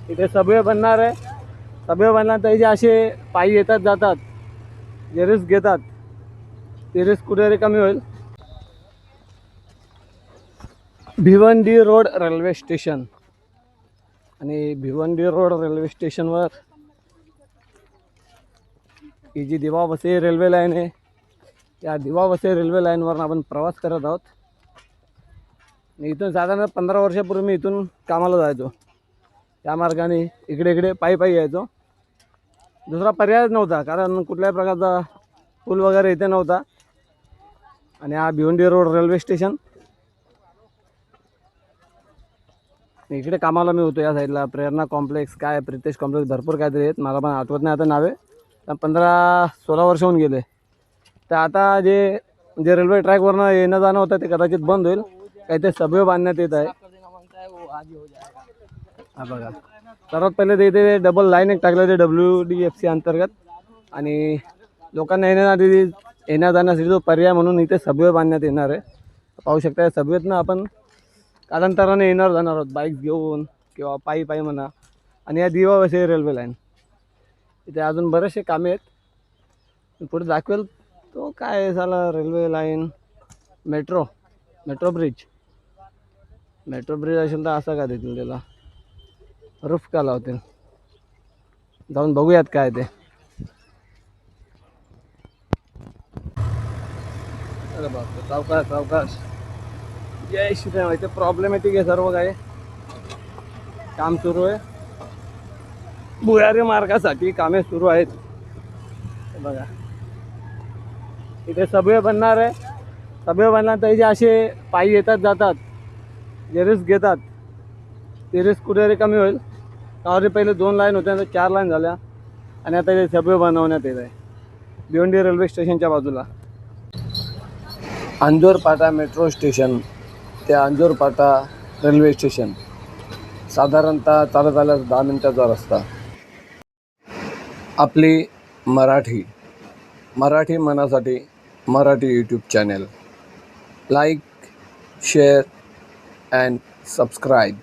इथे सबवे बनणार आहे. सबवे बनल्यानंतर जे असे पायी येतात जातात, जे रिस्क घेतात ते रिस्क कुठेतरी कमी होईल. भिवंडी रोड रेल्वे स्टेशन आणि भिवंडी रोड रेल्वे स्टेशनवर ही जी दिवा वसई रेल्वे लाईन आहे, या दिवा वसई रेल्वे लाईनवर आपण प्रवास करत आहोत. इथून साधारण 15 वर्षापूर्वी मी इथून कामाला जायचो. त्या मार्गाने इकडे इकडे पायी पायी यायचो. दुसरा पर्यायच नव्हता, कारण कुठल्याही प्रकारचा पूल वगैरे इथे नव्हता. आणि हा भिवंडी रोड रेल्वे स्टेशन, इकडे कामाला मी होतो. या साईडला प्रेरणा कॉम्प्लेक्स, काय प्रितेश कॉम्प्लेक्स, भरपूर काहीतरी आहेत, मला पण आठवत नाही आता नावे. 15-16 वर्ष होऊन गेले. तर आता जे रेल्वे ट्रॅकवरनं येणं जाणं होतं ते कदाचित बंद होईल. काही ते सबवे बांधण्यात येत आहे. हा बघा, सर्वात पहिले ते इथे डबल लाईन एक टाकलं ते WDFC अंतर्गत. आणि लोकांना येण्या जाण्यासाठी जो पर्याय म्हणून इथे सबवे बांधण्यात येणार आहे. पाहू शकता, सबवेतनं आपण कालांतराने येणार जाणार आहोत, बाईक्स घेऊन किंवा पायी पायी म्हणा. आणि या दिवा वसई रेल्वे लाईन, इथे अजून बरेचसे कामे आहेत, पुढे दाखवेल. तो काय झाला, रेल्वे लाईन, मेट्रो ब्रिज असेल तर असं का देतील त्याला, रूफ का लावतील, जाऊन बघूयात काय ते. अरे बापरे, सावकाश. जय श्रीराम. इथे प्रॉब्लेमॅटिक आहे सर्व काही, काम सुरू आहे. भुयारी मार्गासाठी कामे सुरू आहेत. बघा, इथे सबवे बनणार आहे. सबवे बनल्यानंतर जे असे पायी येतात जातात, जे रिस्क घेतात ते रिस्क कुठेतरी कमी होईल. त्यावर पहिले 2 लाईन होत्या, नंतर 4 लाईन झाल्या. आणि आता इथे सबवे बनवण्यात येत आहे भिवंडी रेल्वे स्टेशनच्या बाजूला. अंजोरपाटा मेट्रो स्टेशन ते अंजोरपाटा रेल्वे स्टेशन साधारणतः चालत आल्यास 10 मिनिटाचा रस्ता. आपली मराठी मनासाठी Marathi YouTube channel. Like, share and subscribe.